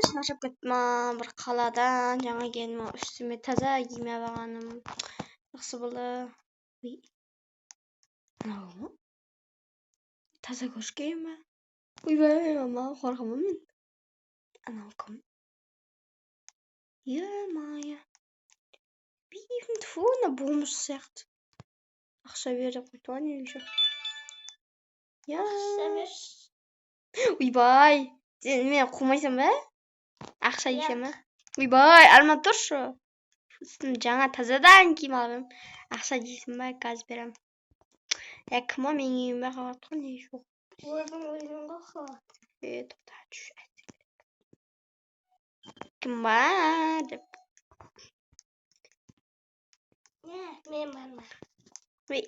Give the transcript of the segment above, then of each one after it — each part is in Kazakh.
шаршап кеттім бір қаладан жаңа келдім үстіме таза киім алғаным жақсы болды. Мынау таза көшкен ба? Ойбай, мама қорқамын мен. Анау кім? Е-мая. Бейім, тфу, мына бомж сияқты. Ақша бер деп қойды ғой не еще. Ақша бер. Ойбай, сен мен қумайсың ба? Ақша ешем ба? Ойбай, алма тұршы. Жаңа тазадан киім алып. Ақша дейсің ба? Газ берем. Кім о менің үйіме қалады ғой не жоқ. Өзің ғой қалады. Тоқта түш. Кім ба деп. Мен барма. Ой.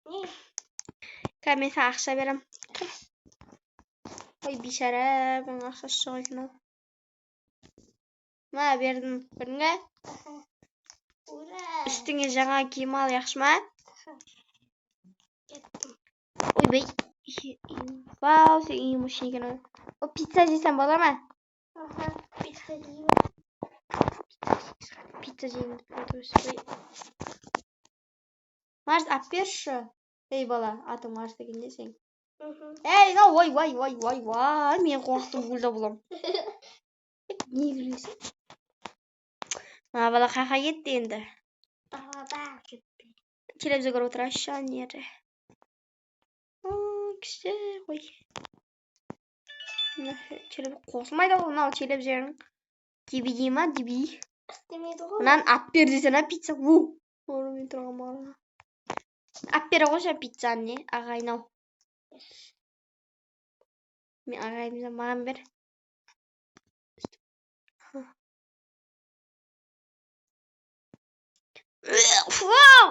Не? Мен саған ақша берем. Ой, бейшара, мен ақшасы жоқ екен ол. Ма, бердім. Көрдің бе? Ура! Үстіңе жаңа киім ал, жақсы ма? Кеттім. Ойбай. Вау, сен үйім үшін екен ол. О, пицца жесем бола ма? Пицца жеймін. Пицца жеймін деп отыр өсіп. Марс, ап берші. Ей бала, атың Марс дегенде сен. Ей, ой, мен қорқтым өлді болам. Не білесің? Бала қайқа кетті енді. Далада кетті. Телевизор көріп отырайыншы, нере. Кіші қой. Қосылмайды ғой мынау телевизорың. DVD ма, DVD? Істемейді ғой. Мынаны ап бер десең, пицца. Орымен тұрған бала. Ап бере қойшы пиццаны не, ағайын-ау. Мен ағайынымыздан маған бер. Вау!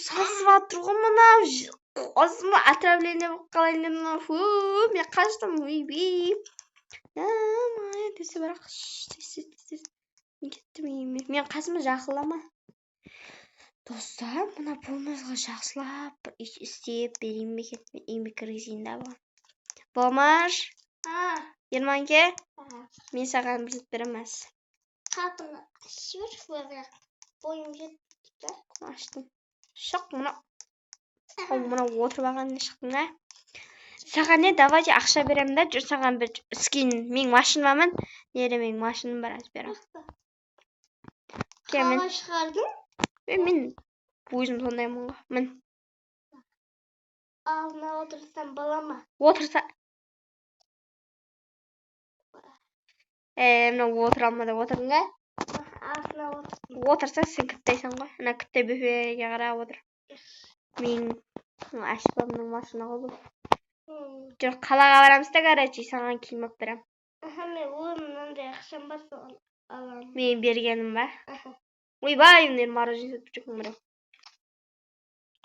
Сасып атыр ғой мынау. Осыны отравление болып қалайын мынау. Мен қаштым. Десе бірақ. Мен қасыма жақылама. Достар, мына болмазға жақсылап істеп берейін бе екен. Үйіме кіргізейін да бұған. Болмаш. Ерманке. Мен саған бір зат береміз. Қапыны ашыр бірақ бойым жетті. Аштым. Шық мұна. Мұна отырып алған шықтың ба? Саған не, давайте ақша берем да, жүр саған бір скин. Мен машинамын. Нере мен машиным бар аз берем. Қала шығардың? Мен өзім сондаймын ғой. Мін. Алдына отырсам бола ма? Отырса. Мына отыра алмады, отырдың ба? Алдына отырсам. Отырса сен кіптейсің ғой. Ана кітте бүфеге қарап отыр. Мен әшпамның машина ғой бұл. Жүр қалаға барамыз да, короче, саған киім алып берем. Мен өзімнен ақшам бар соған аламын. Мен бергенім ба? Ойбай, мен мороженое сатып жүрмін бірақ.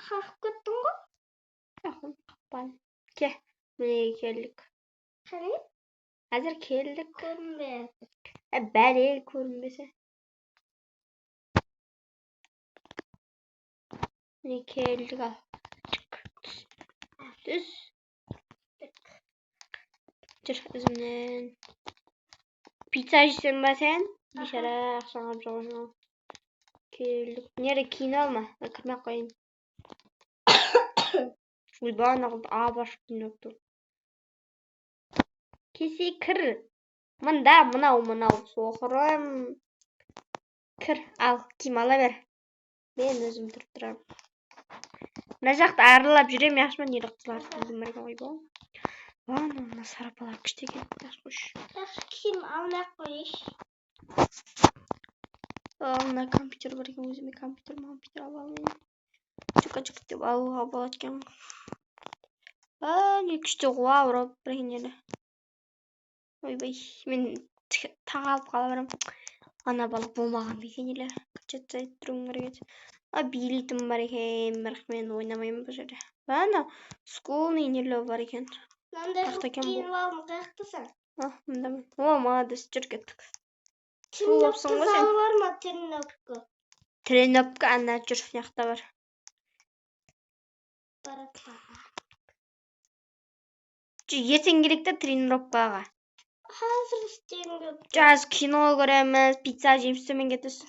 Қақып кеттің ғой? Қақпан. Ке, міне келдік. Қане? Әзір келдік. Көрінбе. Бәле көрінбесе. Міне келдік ал. Түс. Жүр, өзімнен. Пицца жесем ба сен? Бейшара ақшаң алып жоғын. Келдік. Нере кейін алма. Кірмек қойын. Ойба, нағылды абаш кейін өтті. Кесе кір. Мында, мынау. Соқырым. Кір, ал, киім ала бер. Мен өзім тұрып тұрам. Мына жақта арылап жүрем, яқшы ма? Нере қызлар түзім берген ойба. Мына сарапалар күшті екен. Жақсы киім алмай қойыш. Мына компьютер бар екен, өзіме компьютер алып алайын. Жүк деп алуға болады екен. Не күшті ғой, ұрып бір еңелі. Ойбай, мен тағалып қала берем. Ана балық болмаған бекенелер. Күтшетсай тұруым керек. Билетім бар екен, бірақ мен ойнамаймын бұл жерде. Ана скулный нелі бар екен. Мынандай киім алым қаяқтысың? Мындамын. Молодец, жүр кеттік. Тренировка залы бар ма? Тренировка. Тренировка ана жүр, яқта бар. барат. Ертең керек та тренировкаға. Hazır işlerim yok. Жаз кино көреміз, пицца жейміз, төмен кетесіз.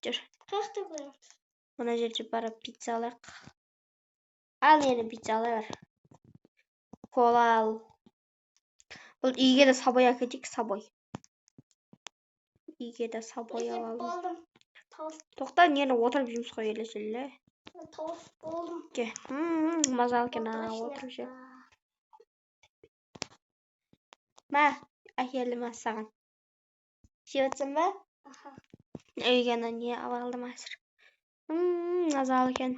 Жүр. Kaçta koyayım? Мына жерде барып пицца алайық. Ал енді пицца алай бар. Кола ал. Бұл үйге де сабой әкетейік, сабой. Үйге де сабой алалым. Болдum. Tost. Тоқта, нені отырып жұмысқа келесілі. Tost болдum. Ке, мазал екен отырып жеп. Мә, әкелдім саған. Жеп өтсің бе? Үйге не алалым әзір. Мазал екен.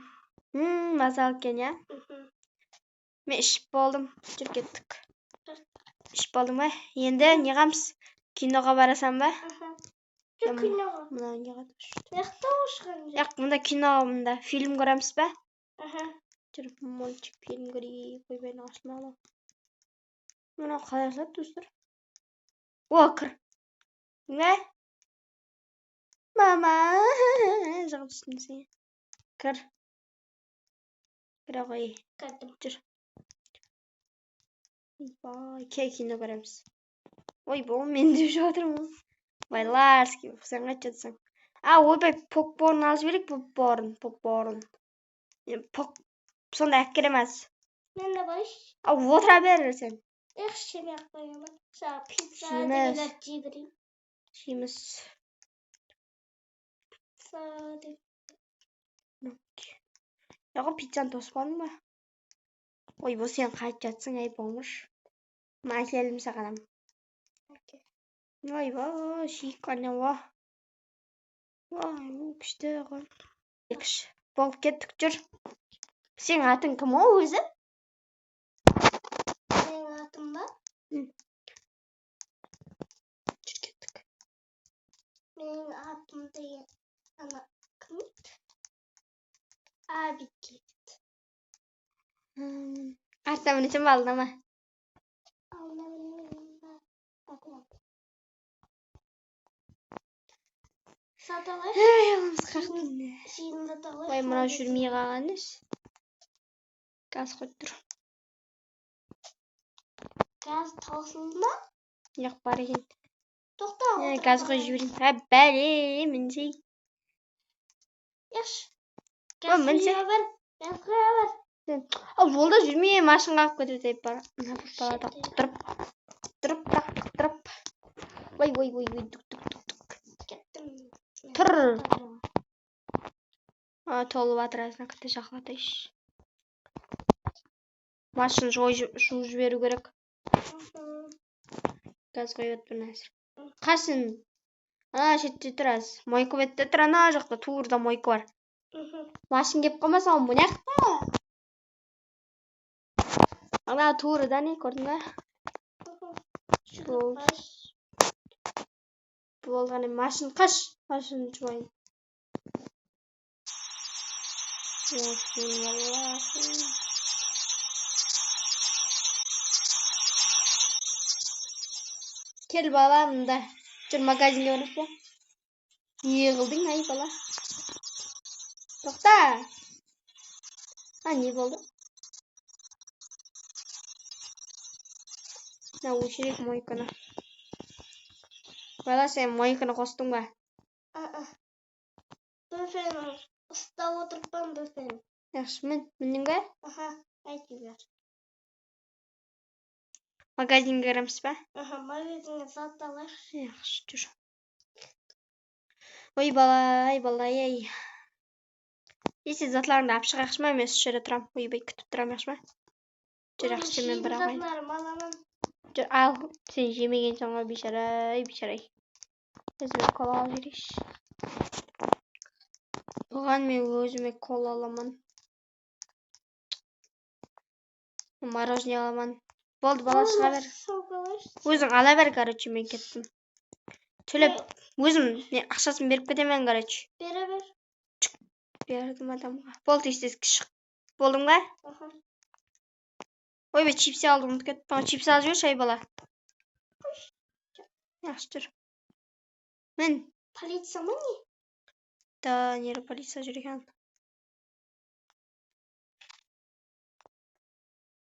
Мазал екен, я? Мен ішіп болдым. Жүр кеттік. Ішіп болдым ба? Енді не қамыз? Киноға барасам ба? Жүр киноға. Мұна не қатыш? Яқта ұшқан жер. Яқ, мұнда кино, мұнда фильм көреміз ба? Жүр, мультик фильм көрейік. Ойбайын ашын алам. Мұна қалай ашылады, достар? О, кір. Не? Мама, жағып үстінде сен. Кір. Кіре қой. Кірдім. Жүр. Ойбай, кей кино көреміз. Ой, бұл мен деп жатырмын. Байларский, сен қайтып жатсың. Ойбай, попкорн алып жіберейік, попкорн. Сонда әкелемez. Мен де бар іш. Отыра бер сен. Екшем яқпайым. Саған пицца Жейміз. дегелер жіберейін. Жейміз. Сады. Яғы пиццаны тоспадың ба? Ой, бұл сен қайтып жатсың, әй болмыш. Мен әкелдім саған. Ойбай, жейік қане, ва. Күшті ғой. Болып кеттік, жүр. Сен атың кім о өзі? Менің атым ба? Жүр кеттік. Менің атым деген ана кім еді? Абике. Артынан мінесем ба, алдына ма? Алдына мінемін ба? Саталай. Алымыз қақтыңды. Сиынды талай. Ой, мұна жүрмей қаған еш. Газ қойып тұр. Газ таусылды ма? Яқ бар екен. Тоқта. Газ қойып жіберейін. Бәле, мінсей. Еш. Газ қойып бар. Газ қойып бар. Жолда жүрмей машин қағып кетеді деп бар. Балада құттырып. Ой, дүк. Кеттім. Тұр. Толып атыр әзіна кітті жақлатайш. Машин жуып жіберу керек. Газ қойып өтпін әзір. Қасын? Шетте тұр әз. Мойка бетте тұр, ана жақта туырда мойка бар. Машин кеп қалмаса, бұл неқта? Ана туырда не көрдің бе? Болғаны машин қаш. Машин жуайын. Кел бала, мұнда. Жүр магазинге барып ба? Не қылдың, ай бала? Тоқта. Не болды? Өшірек мойканы. Бала, сен мойканы қостың ба? Дүфенің ұстап отырпан дүфен. Яқшы, міндің ба? Әйті бер. Магазинге кіреміз ба? Магазинге саталар. Яқшы, жүр. Ой, бала, ай. Есі затларыңды ап шығақшы ма? Мен сүшері тұрам. Ойбай, күтіп тұрам, яқшы ма? Жүр, яқшы, мен бір ағайын. Жүр, ал. Сен жемеген соңға бейшарай. Өзіме кола ал жереш. Бұған мен өзіме кола аламан. Мороженое аламан. Болды, бала шыға бер. Өзің ала бер, короче, мен кеттім. Төлеп, өзім ақшасын беріп кетемен, короче. Бере бер. Бердім адамға. Болды, естесік шық. Болдың ба? Ойбай, чипсы алдым, ұмытып кеттім. Чипсы алып жібер, шай бала. Яқшы жүр. Мен. Полиция ма не? Да, нері полиция жүр екен.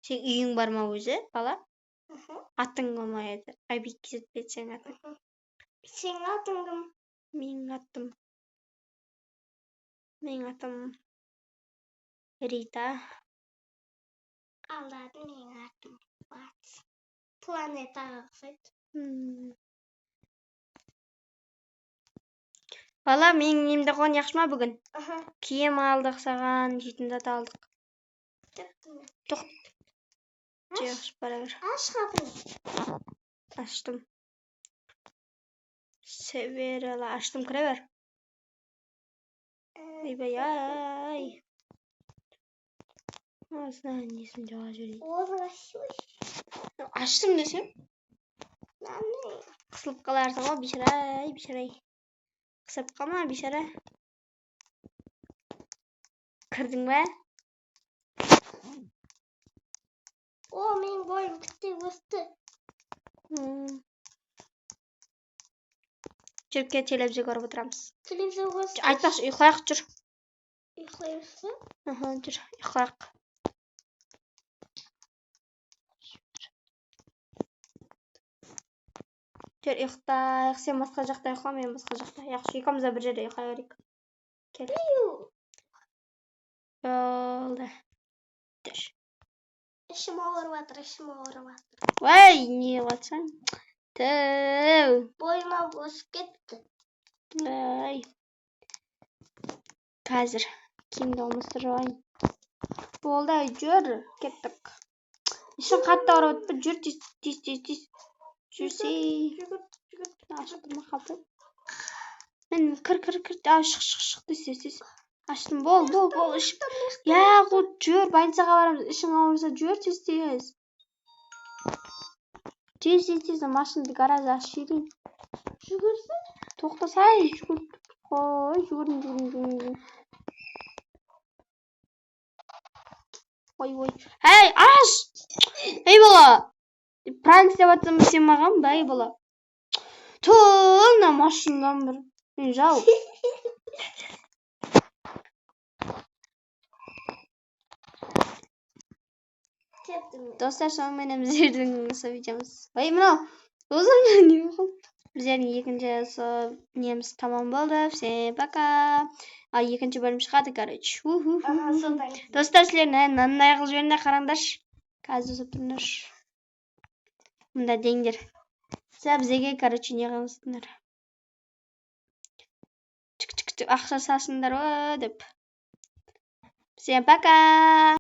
Сен үйің бар ма өзі, бала? Атың болмайды. Ғабит кезетпеді сенің атың. Сенің атың кім? Менің атым Рита. Алдады менің атым Батыс. Планетаға ұқсайды. Бала, менің немді қойын яқшы ма бүгін? Киім алдық саған, жейтін зат алдық. Тоқ. Жақсы, бара бер. Аш қапыны. Аштым. Северала, аштым, кіре бер. Ойбай-ай. Осыдан несін жоға жүрейді. Аштым десем? Қысылып қаларсың ғой, бейшарай. Қысып қалма, бейшара. Кірдің бе? Менің бойым күтте өсті. Жүріп кет, телевизор көріп отырамыз. Телевизор өсті. Айтпақшы, ұйқылайық, жүр. Ұйқылайсың? Жүр, ұйқылайық. Жүр, ұйықтайық. Сен басқа жақта ұйықла, мен басқа жақта. Яқшы, екеуміз бір жерде ұйықлай берейік. Кел. Болды. Жүр. Ішім ауырып жатыр. Ой, не жатсаң? Түу. Бойыма өсіп кетті. Ай. Қазір киімді алмастырып алайын. Болды, жүр. Кеттік. Ішің қатты ауырып отыр. Жүр, тез. Жүрсей. Аштым қалды. Мен кір. Шық. Тез. Аштым, бол. Я, құл, жүр. Больницаға барамыз. Ішің ауырса, жүр, тез. Тез. Машинды гаражда ашып жіберейін. Жүгірсің? Тоқтасай, жүгір. Қой, жүгірін. Ой. Әй, аш! Ей, бала! Пранк істеп жатсам сен маған ба, ей, бала? Тұлна машиндан бір. Мен жау. Достар, сонымен біздердің видеомыз. Ой, мынау. Біздердің екінші неміз тамам болды. Всем пока. Екінші бөлім шығады, короче. Достар, сілер мынандай қылып жіберіңдер, қараңдаршы. Қазір ұсып тұрыңдар. Мында деңдер. Бізге, короче, не қылыстыңдар. Ақша сасыңдар, деп. Всем пока.